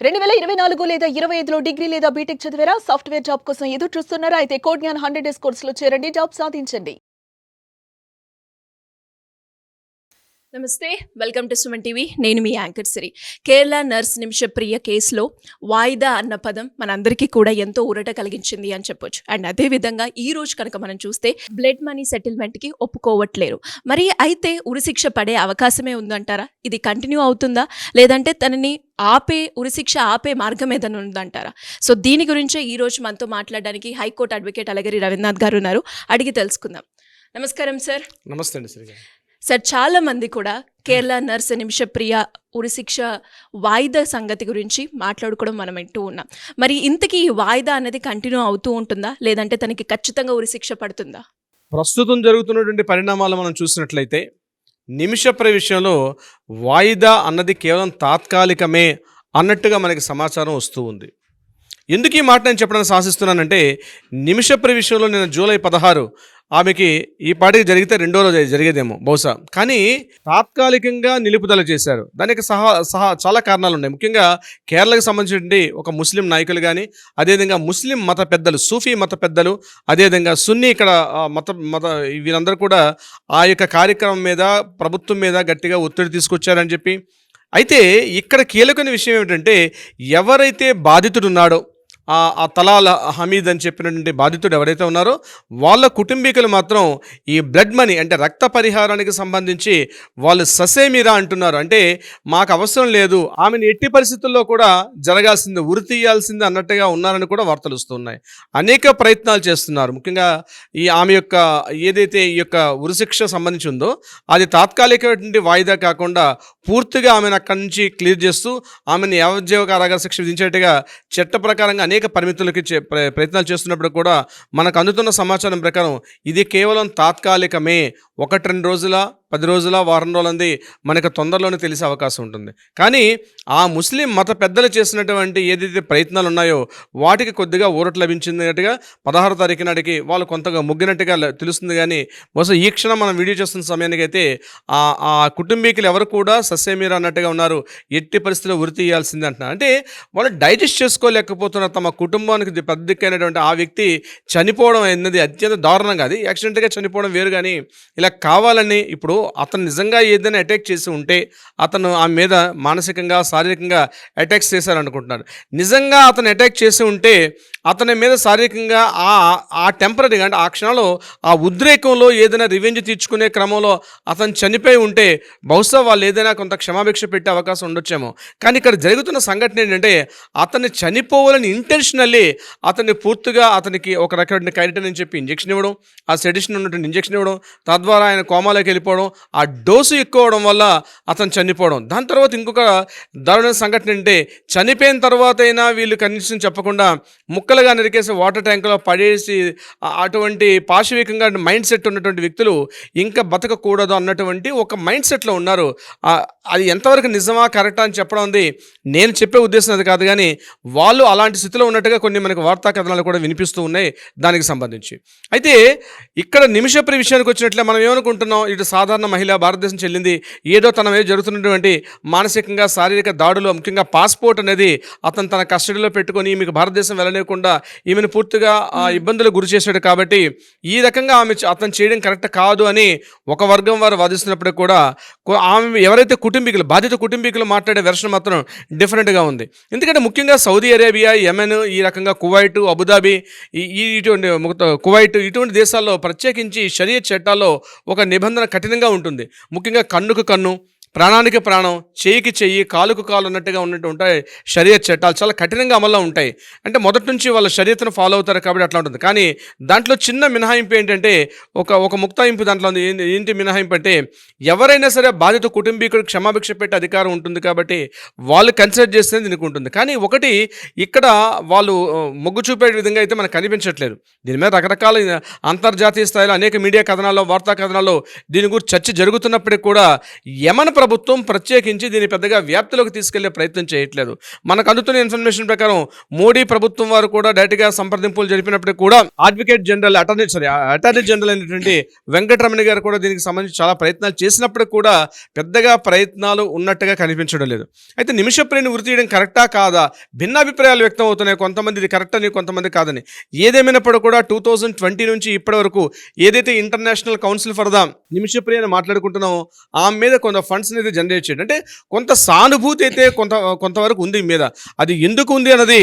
2024 లేదా 25లో డిగ్రీ లేదా బీటెక్ చదివారా? సాఫ్ట్‌వేర్ జాబ్ కోసం ఎదురు చూస్తున్నారా? అయితే కోడ్ జ్ఞాన్ 100 డేస్ కోర్సులో చేరండి. జాబ్ సాధించండి. నమస్తే, వెల్కమ్ టు సుమన్ టీవీ. నేను మీ యాంకర్ సిరి. కేరళ నర్స్ నిమిషప్రియ కేసులో వాయిదా అన్న పదం మనందరికీ కూడా ఎంతో ఊరట కలిగించింది అని చెప్పొచ్చు. అండ్ అదేవిధంగా ఈ రోజు కనుక మనం చూస్తే బ్లడ్ మనీ సెటిల్మెంట్కి ఒప్పుకోవట్లేరు. మరి అయితే ఉరిశిక్ష పడే అవకాశమే ఉందంటారా? ఇది కంటిన్యూ అవుతుందా, లేదంటే తనని ఉరిశిక్ష ఆపే మార్గం ఏదైనా ఉందంటారా? సో దీని గురించే ఈ రోజు మనతో మాట్లాడడానికి హైకోర్టు అడ్వకేట్ అలగిరి రవీంద్రనాథ్ గారు ఉన్నారు. అడిగి తెలుసుకుందాం. నమస్కారం సార్. నమస్తే అండి శ్రీ గారు. సార్, చాలా మంది కూడా కేరళ నర్స్ నిమిషప్రియ ఉరిశిక్ష వాయిదా సంగతి గురించి మాట్లాడుకోవడం మనం వింటూ ఉన్నాం. మరి ఇంతకీ ఈ వాయిదా అనేది కంటిన్యూ అవుతూ ఉంటుందా, లేదంటే తనకి ఖచ్చితంగా ఉరిశిక్ష పడుతుందా? ప్రస్తుతం జరుగుతున్నటువంటి పరిణామాలు మనం చూసినట్లయితే నిమిషప్రియ విషయంలో వాయిదా అన్నది కేవలం తాత్కాలికమే అన్నట్టుగా మనకి సమాచారం వస్తూ ఉంది. ఎందుకు ఈ మాట నేను చెప్పడానికి సాహసిస్తున్నానంటే, నిమిషప్రియ విషయంలో నేను జూలై 16 ఆమెకి ఈ పాటికి జరిగితే రెండో రోజు జరిగేదేమో బహుశా, కానీ తాత్కాలికంగా నిలుపుదల చేశారు. దానికి చాలా కారణాలు ఉన్నాయి. ముఖ్యంగా కేరళకు సంబంధించి ఒక ముస్లిం నాయకులు కానీ, అదేవిధంగా ముస్లిం మత పెద్దలు, సూఫీ మత పెద్దలు, అదేవిధంగా సున్నీ ఇక్కడ మత వీరందరూ కూడా ఆ యొక్క కార్యక్రమం మీద, ప్రభుత్వం మీద గట్టిగా ఒత్తిడి తీసుకొచ్చారని చెప్పి. అయితే ఇక్కడ కీలకమైన విషయం ఏమిటంటే, ఎవరైతే బాధితుడు ఉన్నాడో ఆ తలాల్ హమీద్ అని చెప్పినటువంటి బాధితుడు ఎవరైతే ఉన్నారో వాళ్ళ కుటుంబీకులు మాత్రం ఈ బ్లడ్ మనీ అంటే రక్త పరిహారానికి సంబంధించి వాళ్ళు ససేమిరా అంటున్నారు. అంటే మాకు అవసరం లేదు, ఆమెను ఎట్టి పరిస్థితుల్లో కూడా జరగాల్సింది, ఉరి తీయాల్సింది అన్నట్టుగా ఉన్నారని కూడా వార్తలు వస్తున్నాయి. అనేక ప్రయత్నాలు చేస్తున్నారు. ముఖ్యంగా ఆమె యొక్క ఏదైతే ఈ యొక్క ఉరిశిక్ష సంబంధించి ఉందో అది తాత్కాలికమైనటువంటి వాయిదా కాకుండా పూర్తిగా ఆమెను అక్కడి నుంచి క్లియర్ చేస్తూ ఆమెను యావజ్జీవ కారాగార శిక్ష విధించేట్టుగా చట్ట ప్రకారంగా అనేక పరిమితులకి ప్రయత్నాలు చేస్తున్నప్పుడు కూడా మనకు అందుతున్న సమాచారం ప్రకారం ఇది కేవలం తాత్కాలికమే. 1-2 రోజుల, 10 రోజుల, వారం రోజులంది మనకు తొందరలోనే తెలిసే అవకాశం ఉంటుంది. కానీ ఆ ముస్లిం మత పెద్దలు చేసినటువంటి ఏదైతే ప్రయత్నాలు ఉన్నాయో వాటికి కొద్దిగా ఊరట లభించినట్టుగా 16వ తారీఖు నాటికి వాళ్ళు కొంతగా ముగ్గినట్టుగా తెలుస్తుంది. కానీ బహుశా ఈ క్షణం మనం వీడియో చేస్తున్న సమయానికి అయితే ఆ కుటుంబీకులు ఎవరు కూడా సస్యమీర అన్నట్టుగా ఉన్నారు. ఎట్టి పరిస్థితుల్లో ఉరి తీయాల్సిందే అంటున్నారు. అంటే వాళ్ళు డైజెస్ట్ చేసుకోలేకపోతున్నారు. తమ కుటుంబానికి పెద్ద దిక్కైనటువంటి ఆ వ్యక్తి చనిపోవడం అనేది అత్యంత దారుణంగా, అది యాక్సిడెంట్గా చనిపోవడం వేరు. కానీ ఇలా కావాలని ఇప్పుడు అతను నిజంగా ఏదైనా అటాక్ చేసి ఉంటే, అతను ఆమె మీద మానసికంగా, శారీరకంగా అటాక్స్ చేశారనుకుంటున్నారు. నిజంగా అతను అటాక్ చేసి ఉంటే అతని మీద శారీరకంగా ఆ టెంపరీగా అంటే ఆ క్షణంలో ఆ ఉద్రేకంలో ఏదైనా రివెంజ్ తీర్చుకునే క్రమంలో అతను చనిపోయి ఉంటే బహుశా వాళ్ళు ఏదైనా కొంత క్షమాభిక్ష పెట్టే అవకాశం ఉండొచ్చేమో. కానీ ఇక్కడ జరుగుతున్న సంఘటన ఏంటంటే, అతన్ని చనిపోవాలని ఇంటెన్షనల్లీ అతన్ని పూర్తిగా అతనికి ఒక రకమైన కైరిటన్ అని చెప్పి ఇంజెక్షన్ ఇవ్వడం, ఆ సెడిషన్ ఉన్నటువంటి ఇంజెక్షన్ ఇవ్వడం, తద్వారా ఆయన కోమాలోకి వెళ్ళిపోవడం, ఆ డోసు ఎక్కువ అవడం వల్ల అతను చనిపోవడం. దాని తర్వాత ఇంకొక దారుణ సంఘటన అంటే, చనిపోయిన తర్వాత అయినా వీళ్ళు కనీసం చెప్పకుండా ముక్కలుగా నరికేసి వాటర్ ట్యాంకులో పడేసి అటువంటి పాశవికంగా మైండ్ సెట్ ఉన్నటువంటి వ్యక్తులు ఇంకా బతకకూడదు అన్నటువంటి ఒక మైండ్ సెట్లో ఉన్నారు. అది ఎంతవరకు నిజమా కరెక్టా అని చెప్పడం ఉంది నేను చెప్పే ఉద్దేశం అది కాదు. కానీ వాళ్ళు అలాంటి స్థితిలో ఉన్నట్టుగా కొన్ని మనకు వార్తా కథనాలు కూడా వినిపిస్తూ ఉన్నాయి దానికి సంబంధించి. అయితే ఇక్కడ నిమిషప్రియ విషయానికి వచ్చినట్లే మనం ఏమనుకుంటున్నాం, ఇటు సాధారణ మహిళ భారతదేశం చెల్లింది, ఏదో తన మీద జరుగుతున్నటువంటి మానసికంగా శారీరక దాడులు, ముఖ్యంగా పాస్పోర్ట్ అనేది అతను తన కస్టడీలో పెట్టుకొని ఈమెకు భారతదేశం వెళ్ళలేకుండా ఈమెను పూర్తిగా ఇబ్బందులు గురి చేశాడు. కాబట్టి ఈ రకంగా అతను చేయడం కరెక్ట్ కాదు అని ఒక వర్గం వారు వాదిస్తున్నప్పుడు కూడా ఆమె ఎవరైతే కుటుంబీకులు, బాధిత కుటుంబీకులు మాట్లాడే వెర్షన్ మాత్రం డిఫరెంట్గా ఉంది. ఎందుకంటే ముఖ్యంగా సౌదీ అరేబియా, యెమెన్, ఈ రకంగా కువైట్, అబుదాబి, ఇటువంటి కువైట్ ఇటువంటి దేశాల్లో ప్రత్యేకించి షరియత్ చట్టాల్లో ఒక నిబంధన కఠినంగా ఉంటుంది. ముఖ్యంగా కన్నుకు కన్ను, ప్రాణానికి ప్రాణం, చేయికి చెయ్యి, కాలుకు కాలు అన్నట్టుగా ఉన్నట్టు ఉంటాయి షరియత్ చట్టాలు. చాలా కఠినంగా అమల్లో ఉంటాయి. అంటే మొదటి నుంచి వాళ్ళ షరియత్ను ఫాలో అవుతారు కాబట్టి అట్లా ఉంటుంది. కానీ దాంట్లో చిన్న మినహాయింపు ఏంటంటే, ఒక ముక్తాయింపు దాంట్లో ఉంది. ఏంటి మినహాయింపు అంటే, ఎవరైనా సరే బాధిత కుటుంబీకుడికి క్షమాభిక్ష పెట్టే అధికారం ఉంటుంది కాబట్టి వాళ్ళు కన్సిడర్ చేస్తే దీనికి ఉంటుంది. కానీ ఒకటి ఇక్కడ వాళ్ళు మొగ్గు చూపే విధంగా అయితే మనకు కనిపించట్లేదు. దీని మీద రకరకాల అంతర్జాతీయ స్థాయిలో అనేక మీడియా కథనాల్లో, వార్తా కథనాల్లో దీని గురించి చర్చ జరుగుతున్నప్పటికీ కూడా యమన్ ప్రభుత్వం ప్రత్యేకించి దీన్ని పెద్దగా వ్యాప్తిలోకి తీసుకెళ్లే ప్రయత్నం చేయట్లేదు. మనకు అందుతున్న ఇన్ఫర్మేషన్ ప్రకారం మోడీ ప్రభుత్వం వారు కూడా డైరెక్ట్గా సంప్రదింపులు జరిపినప్పటికీ కూడా అటార్నీ జనరల్ అయినటువంటి వెంకటరమణ గారు కూడా దీనికి సంబంధించి చాలా ప్రయత్నాలు చేసినప్పటికీ కూడా పెద్దగా ప్రయత్నాలు ఉన్నట్టుగా కనిపించడం లేదు. అయితే నిమిషప్రియని ఉరి తీయడం కరెక్టా కాదా, భిన్నాభిప్రాయాలు వ్యక్తం అవుతున్నాయి. కొంతమంది ఇది కరెక్ట్ అని, కొంతమంది కాదని. ఏదేమైనప్పుడు కూడా 2020 నుంచి ఇప్పటి వరకు ఏదైతే international council for the Nimishapriya అని మాట్లాడుకుంటున్నామో ఆమె మీద కొంత ఫండ్స్ అనేది జనరేట్ చేయడం, అంటే కొంత సానుభూతి అయితే కొంతవరకు ఉంది మీద. అది ఎందుకు ఉంది అన్నది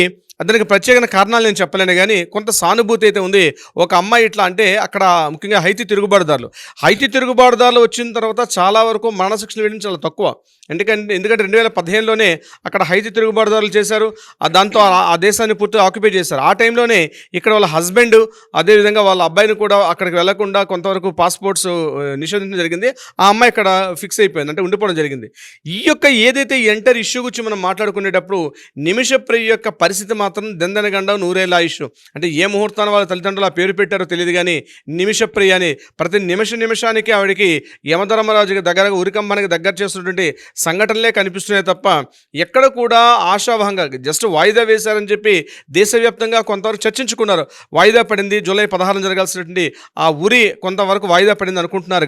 దానికి ప్రత్యేకమైన కారణాలు నేను చెప్పలేను, కానీ కొంత సానుభూతి అయితే ఉంది. ఒక అమ్మాయి ఇట్లా అంటే అక్కడ ముఖ్యంగా హైతీ తిరుగుబాటుదారులు వచ్చిన తర్వాత చాలా వరకు మరణశిక్షలు వేయడం చాలా తక్కువ. ఎందుకంటే 2015లోనే అక్కడ హైతీ తిరుగుబాటుదారులు చేశారు. దాంతో ఆ దేశాన్ని పూర్తిగా ఆక్యుపై చేశారు. ఆ టైంలోనే ఇక్కడ వాళ్ళ హస్బెండ్ అదేవిధంగా వాళ్ళ అబ్బాయిని కూడా అక్కడికి వెళ్లకుండా కొంతవరకు పాస్పోర్ట్స్ నిషేధించడం జరిగింది. ఆ అమ్మాయి ఇక్కడ ఫిక్స్ అయిపోయింది, అంటే ఉండిపోవడం జరిగింది. ఈ యొక్క ఏదైతే ఎంటర్ ఇష్యూ గురించి మనం మాట్లాడుకునేటప్పుడు నిమిషప్రియ యొక్క పరిస్థితి మాత్రం దెందనగండం నూరేళ్ళ ఇష్యూ. అంటే ఏ ముహూర్తాన్ని వాళ్ళ తల్లిదండ్రులు ఆ పేరు పెట్టారో తెలియదు, కానీ నిమిషప్రియ అని ప్రతి నిమిషానికి ఆవిడకి యమధర్మరాజుకి దగ్గరగా ఉరికంబానికి దగ్గర చేస్తున్నటువంటి సంఘటనలే కనిపిస్తున్నాయి తప్ప ఎక్కడ కూడా ఆశావహంగా జస్ట్ వాయిదా వేశారని చెప్పి దేశవ్యాప్తంగా కొంతవరకు చర్చించుకున్నారు. వాయిదా పడింది, జూలై 16 జరగాల్సినటువంటి ఆ ఉరి కొంతవరకు వాయిదా పడింది అనుకుంటున్నారు.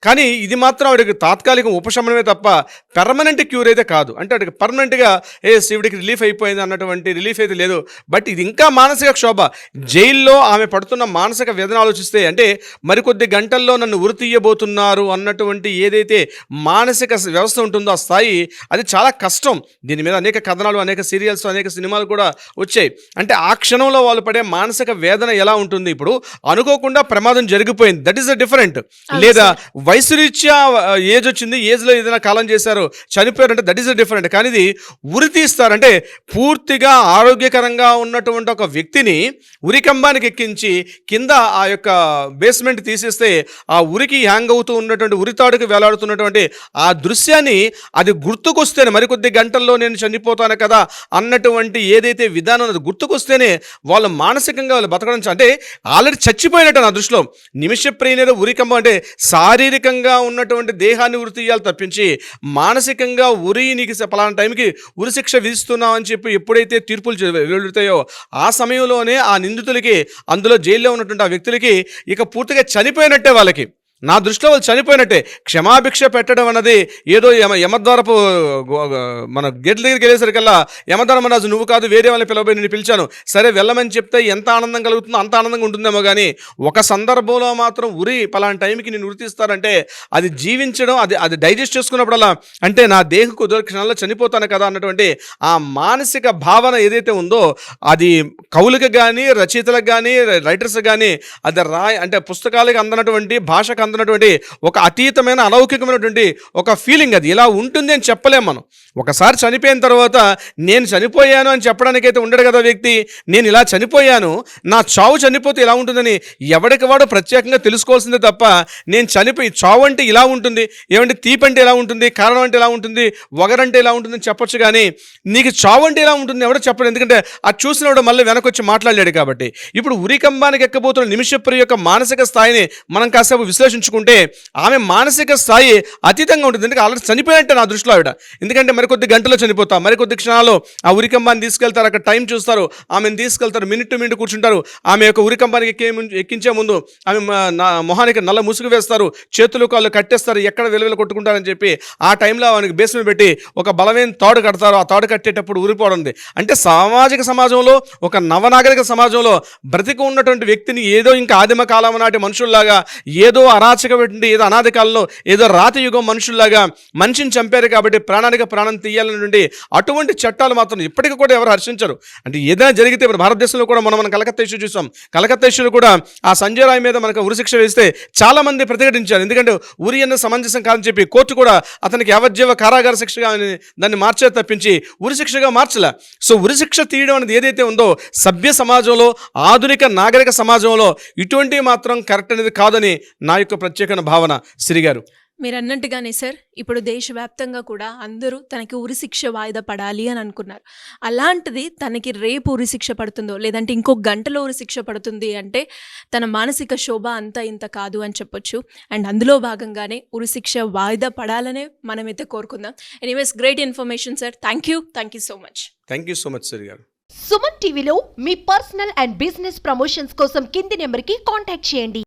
కానీ ఇది మాత్రం ఆవిడకి తాత్కాలిక ఉపశమనమే తప్ప పెర్మనెంట్ క్యూర్ అయితే కాదు. అంటే ఆవిడకి పర్మనెంట్గా శివుడికి రిలీఫ్ అయిపోయింది అన్నటువంటి రిలీఫ్ అయితే లేదు. బట్ ఇది ఇంకా మానసిక క్షోభ. జైల్లో ఆమె పడుతున్న మానసిక వేదన ఆలోచిస్తే, అంటే మరికొద్ది గంటల్లో నన్ను ఉరి తీయబోతున్నారు అన్నటువంటి ఏదైతే మానసిక వ్యవస్థ ఉంటుందో ఆ స్థాయి, అది చాలా కష్టం. దీని మీద అనేక కథనాలు, అనేక సీరియల్స్, అనేక సినిమాలు కూడా వచ్చాయి. అంటే ఆ క్షణంలో వాళ్ళు పడే మానసిక వేదన ఎలా ఉంటుంది. ఇప్పుడు అనుకోకుండా ప్రమాదం జరిగిపోయింది, దట్ ఈస్ ద డిఫరెంట్. లేదా వయసు రీత్యా ఏజ్ వచ్చింది, ఏజ్లో ఏదైనా కాలం చేశారు, చనిపోయారంటే దట్ ఈస్ డిఫరెంట్. కానీ ఇది ఉరి తీస్తారంటే పూర్తిగా ఆరోగ్యకరంగా ఉన్నటువంటి ఒక వ్యక్తిని ఉరికంబానికి ఎక్కించి కింద ఆ యొక్క బేస్మెంట్ తీసేస్తే ఆ ఉరికి హ్యాంగ్ అవుతూ ఉన్నటువంటి ఉరితాడుకు వేలాడుతున్నటువంటి ఆ దృశ్యాన్ని అది గుర్తుకొస్తేనే, మరికొద్ది గంటల్లో నేను చనిపోతాను కదా అన్నటువంటి ఏదైతే విధానం అది గుర్తుకొస్తేనే వాళ్ళు మానసికంగా వాళ్ళు బతకడం, అంటే ఆల్రెడీ చచ్చిపోయినట్టు నా దృష్టిలో. నిమిషప్రియ ఉరికంబం అంటే శారీరకంగా ఉన్నటువంటి దేహాన్ని ఉరి తీయాలి తప్పించి మానసికంగా ఉరి నీకు పలానా టైంకి ఉరి శిక్ష విధిస్తున్నావు అని చెప్పి ఎప్పుడైతే తీర్పులు వెలువడతాయో ఆ సమయంలోనే ఆ నిందితులకి, అందులో జైల్లో ఉన్నటువంటి ఆ వ్యక్తులకి ఇక పూర్తిగా చనిపోయినట్టే. వాళ్ళకి నా దృష్టిలో వాళ్ళు చనిపోయినట్టే. క్షమాభిక్ష పెట్టడం అన్నది ఏదో యమద్వారపు మన గేట్ల దగ్గరికి వెళ్ళేసరికల్లా యమధర్మరాజు నువ్వు కాదు వేరే వాళ్ళని పిలవబోయి నేను పిలిచాను, సరే వెళ్ళమని చెప్తే ఎంత ఆనందం కలుగుతుందో అంత ఆనందంగా ఉంటుందేమో. కానీ ఒక సందర్భంలో మాత్రం ఉరి పలానా టైంకి నేను ఉరితీస్తారంటే అది జీవించడం, అది డైజెస్ట్ చేసుకున్నప్పుడల్లా అంటే నా దేహకు కుదర క్షణాల్లో చనిపోతాను కదా అన్నటువంటి ఆ మానసిక భావన ఏదైతే ఉందో అది కవులకు కానీ, రచయితలకు కానీ, రైటర్స్ కానీ అది అంటే పుస్తకాలకు అందనటువంటి, భాషకు అందనటువంటి ఒక అతీతమైన అలౌకికమైనటువంటి ఒక ఫీలింగ్. అది ఇలా ఉంటుంది అని చెప్పలేం మనం. ఒకసారి చనిపోయిన తర్వాత నేను చనిపోయాను అని చెప్పడానికైతే ఉండడు కదా వ్యక్తి. నేను ఇలా చనిపోయాను, నా చావు చనిపోతే ఇలా ఉంటుందని ఎవరికి వాడు ప్రత్యేకంగా తెలుసుకోవాల్సిందే తప్ప నేను చనిపోయి చావు అంటే ఇలా ఉంటుంది, ఏమంటే తీపి అంటే ఎలా ఉంటుంది, కారణం అంటే ఎలా ఉంటుంది, వగరంటే ఎలా ఉంటుందని చెప్పొచ్చు. కానీ నీకు చావు అంటే ఎలా ఉంటుంది ఎవడో చెప్పడు. ఎందుకంటే అది చూసినప్పుడు మళ్ళీ వెనకొచ్చి మాట్లాడలేడు కాబట్టి. ఇప్పుడు ఉరికంబానికి ఎక్కబోతున్న నిమిషప్రియ యొక్క మానసిక స్థాయిని మనం కాసేపు విశ్లేషించుకుంటే ఆమె మానసిక స్థాయి అతీతంగా ఉంటుంది. ఎందుకంటే ఆల్రెడీ చనిపోయినట్టే నా దృష్టిలో ఆవిడ. ఎందుకంటే మరికొద్ది గంటలో చనిపోతా, మరికొద్ది క్షణాల్లో ఆ ఉరికంబాన్ని తీసుకెళ్తారు, అక్కడ టైం చూస్తారు, ఆమెను తీసుకెళ్తారు, మినిట్ టు మినిట్ కూర్చుంటారు. ఆమె యొక్క ఉరికంబానికి ఎక్కించే ముందు ఆమె మొహానికి నల్ల ముసుగు వేస్తారు, చేతులు కాళ్ళు కట్టేస్తారు, ఎక్కడ వెలువెల కొట్టుకుంటారని చెప్పి ఆ టైంలో ఆమెకి బేస్మెంట్ పెట్టి ఒక బలమైన తాడు కడతారు. ఆ తాడు కట్టేటప్పుడు ఉరిపోవడం. అంటే సామాజిక సమాజంలో, ఒక నవనాగరిక సమాజంలో బ్రతికి ఉన్నటువంటి వ్యక్తిని ఏదో ఇంకా ఆదిమ కాలం నాటి మనుషుల్లాగా, ఏదో అరాచక పెట్టి, ఏదో అనాది కాలంలో ఏదో రాతి యుగం మనుషుల్లాగా మనిషిని చంపారు కాబట్టి ప్రాణానికి ప్రాణం తీయాలనేటువంటి అటువంటి చట్టాలు మాత్రం ఇప్పటికీ కూడా ఎవరు హర్షించరు. అంటే ఏదైనా జరిగితే ఇప్పుడు భారతదేశంలో కూడా మనం కలకత్తా ఇష్యూ చూసాం. కలకత్తా ఇష్యూలో కూడా ఆ సంజయ్ రాయ్ మీద మనకు ఉరిశిక్ష వేస్తే చాలా మంది ప్రతిఘటించారు. ఎందుకంటే ఉరి అన్న సమంజసం కాదని చెప్పి కోర్టు కూడా అతనికి యావజ్జీవ కారాగార శిక్షగా దాన్ని మార్చే తప్పించి ఉరిశిక్షగా మార్చలే. సో ఉరిశిక్ష తీయడం అనేది ఏదైతే ఉందో సభ్య సమాజంలో, ఆధునిక నాగరిక సమాజంలో ఇటువంటివి మాత్రం కరెక్ట్ అనేది కాదని నా యొక్క ప్రత్యేక భావన. శ్రీ గారు, మీరు అన్నట్టుగానే సార్ ఇప్పుడు దేశవ్యాప్తంగా కూడా అందరూ తనకి ఉరిశిక్ష వాయిదా పడాలి అని అనుకున్నారు. అలాంటిది తనకి రేపు ఉరిశిక్ష పడుతుందో లేదంటే ఇంకో గంటలో ఉరిశిక్ష పడుతుంది అంటే తన మానసిక శోభ అంతా ఇంత కాదు అని చెప్పొచ్చు. అండ్ అందులో భాగంగానే ఉరిశిక్ష వాయిదా పడాలనే మనమైతే కోరుకుందాం. Anyways great information sir. Thank you so much. Thank you so much Siri garu. Suman టీవీలో మీ పర్సనల్ అండ్ బిజినెస్ ప్రమోషన్స్ కోసం కింది నెంబర్కి కాంటాక్ట్ చేయండి.